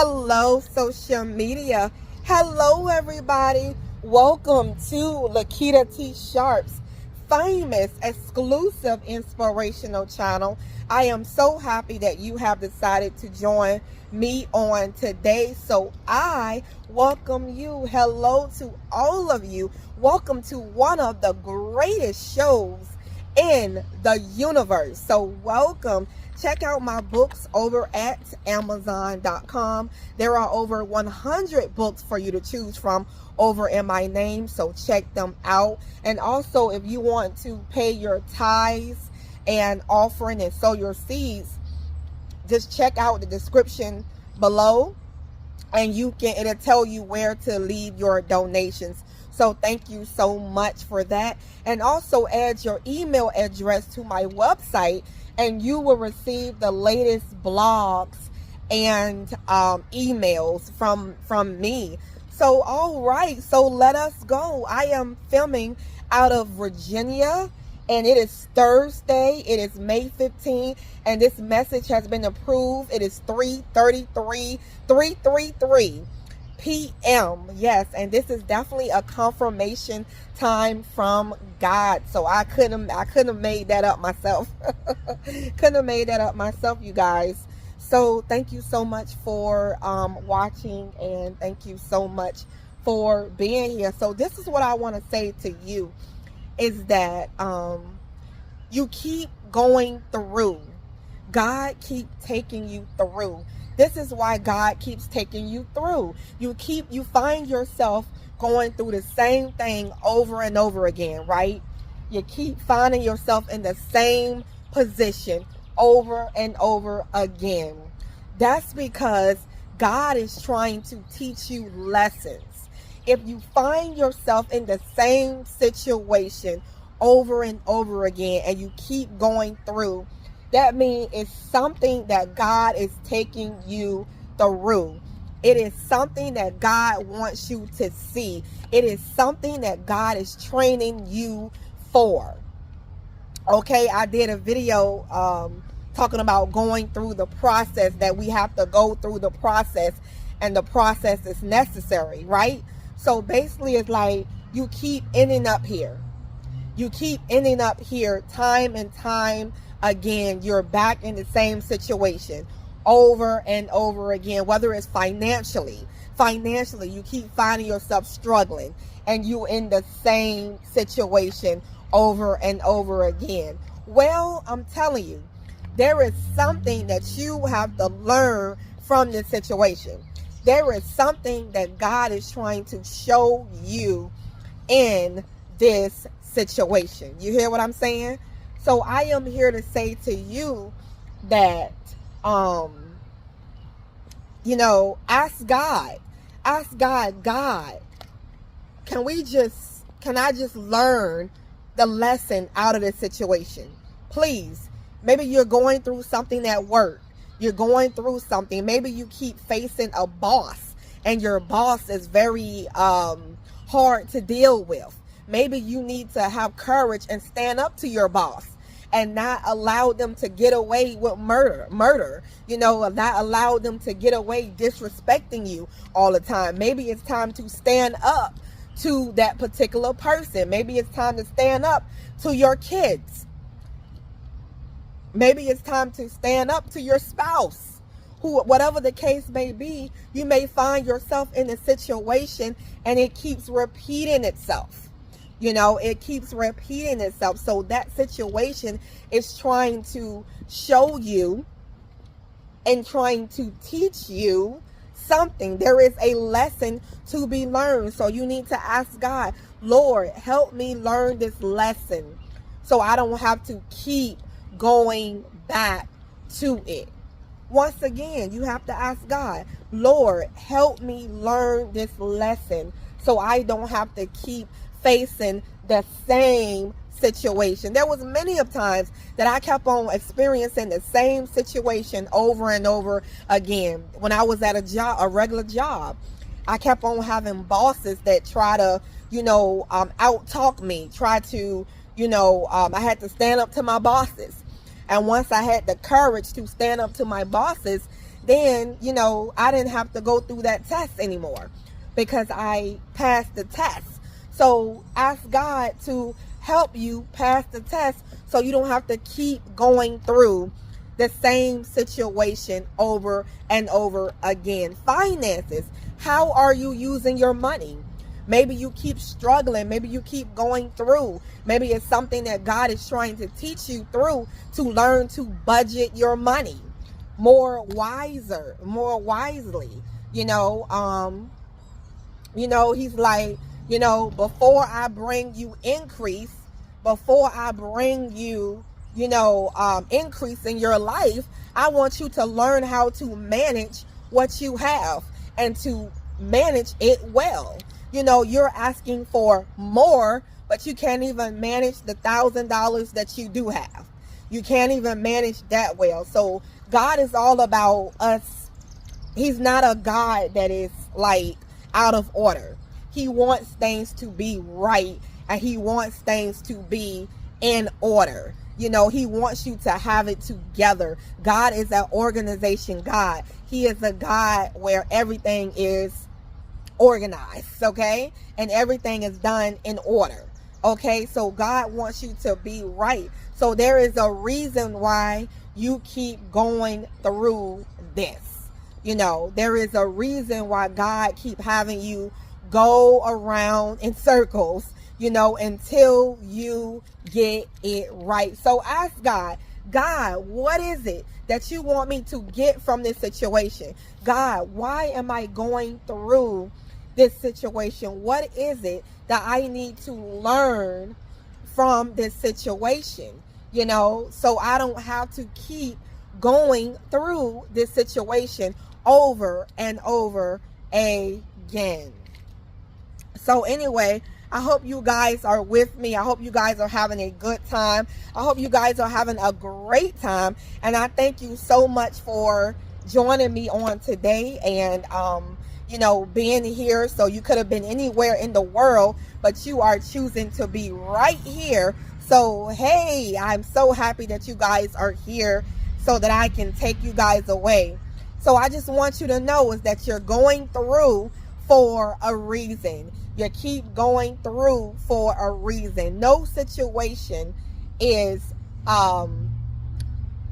Hello, social media. Hello, everybody. Welcome to Lakitatsharpe's famous, exclusive, inspirational channel. I am so happy that you have decided to join me on today. So I welcome you. Hello to all of you. Welcome to one of the greatest shows in the universe. So welcome. Check out my books over at Amazon.com. There are over 100 books for you to choose from over in my name, so check them out. And also, if you want to pay your tithes and offering and sow your seeds, just check out the description below, and it'll tell you where to leave your donations. So thank you so much for that. And also add your email address to my website, and you will receive the latest blogs and emails from me. So all right, so let us go. I am filming out of Virginia, and it is Thursday. It is May 15th, and this message has been approved. It is 3:33 p.m. Yes, and this is definitely a confirmation time from God. So I couldn't have made that up myself. Couldn't have made that up myself, you guys. So thank you so much for watching, and thank you so much for being here. So this is what I want to say to you, is that you keep going through. God keep taking you through. This is why God keeps taking you through. You find yourself going through the same thing over and over again, right? You keep finding yourself in the same position over and over again. That's because God is trying to teach you lessons. If you find yourself in the same situation over and over again, and you keep going through, that means it's something that God is taking you through. It is something that God wants you to see. It is something that God is training you for. Okay, I did a video talking about going through the process, that we have to go through the process, and the process is necessary, right? So basically it's like you keep ending up here. You keep ending up here time and time again. You're back in the same situation over and over again, whether it's financially, you keep finding yourself struggling, and you in the same situation over and over again. Well, I'm telling you, there is something that you have to learn from this situation. There is something that God is trying to show you in this situation. You hear what I'm saying? So I am here to say to you that, ask God, God, can I just learn the lesson out of this situation? Please. Maybe you're going through something at work. You're going through something. Maybe you keep facing a boss, and your boss is very hard to deal with. Maybe you need to have courage and stand up to your boss, and not allow them to get away with murder, not allow them to get away disrespecting you all the time. Maybe it's time to stand up to that particular person. Maybe it's time to stand up to your kids. Maybe it's time to stand up to your spouse. Whatever the case may be, you may find yourself in a situation, and it keeps repeating itself. It keeps repeating itself. So that situation is trying to show you and trying to teach you something. There is a lesson to be learned. So you need to ask God, Lord, help me learn this lesson so I don't have to keep going back to it. Once again, you have to ask God, Lord, help me learn this lesson so I don't have to keep facing the same situation. There was many of times that I kept on experiencing the same situation over and over again. When I was at a regular job, I kept on having bosses that try to, out-talk me, I had to stand up to my bosses. And once I had the courage to stand up to my bosses, then, you know, I didn't have to go through that test anymore because I passed the test. So ask God to help you pass the test so you don't have to keep going through the same situation over and over again. Finances. How are you using your money? Maybe you keep struggling. Maybe you keep going through. Maybe it's something that God is trying to teach you through to learn to budget your money more wisely. He's like, before I bring you increase, before I bring you, increase in your life, I want you to learn how to manage what you have and to manage it well. You're asking for more, but you can't even manage the $1,000 that you do have. You can't even manage that well. So God is all about us. He's not a God that is like out of order. He wants things to be right, and he wants things to be in order. He wants you to have it together. God is an organization God. He is a God where everything is organized, okay? And everything is done in order, okay? So God wants you to be right. So there is a reason why you keep going through this. There is a reason why God keep having you go around in circles, until you get it right. So ask God, what is it that you want me to get from this situation? God, why am I going through this situation? What is it that I need to learn from this situation? So I don't have to keep going through this situation over and over again. So anyway, I hope you guys are with me. I hope you guys are having a good time. I hope you guys are having a great time. And I thank you so much for joining me on today and, being here. So you could have been anywhere in the world, but you are choosing to be right here. So, hey, I'm so happy that you guys are here so that I can take you guys away. So I just want you to know is that you're going through for a reason. You keep going through for a reason. No situation is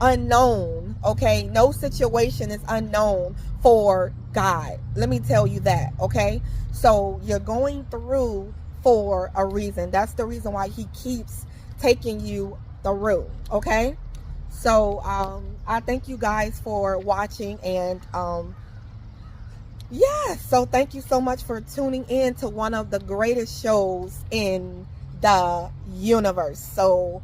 unknown, okay? No situation is unknown for God. Let me tell you that, okay? So you're going through for a reason. That's the reason why he keeps taking you through, okay? So I thank you guys for watching, and so thank you so much for tuning in to one of the greatest shows in the universe. So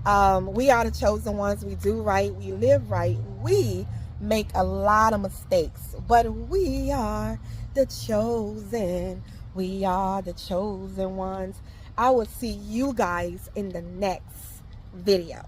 we are the chosen ones. We do right, we live right, we make a lot of mistakes, but we are the chosen. We are the chosen ones. I will see you guys in the next video.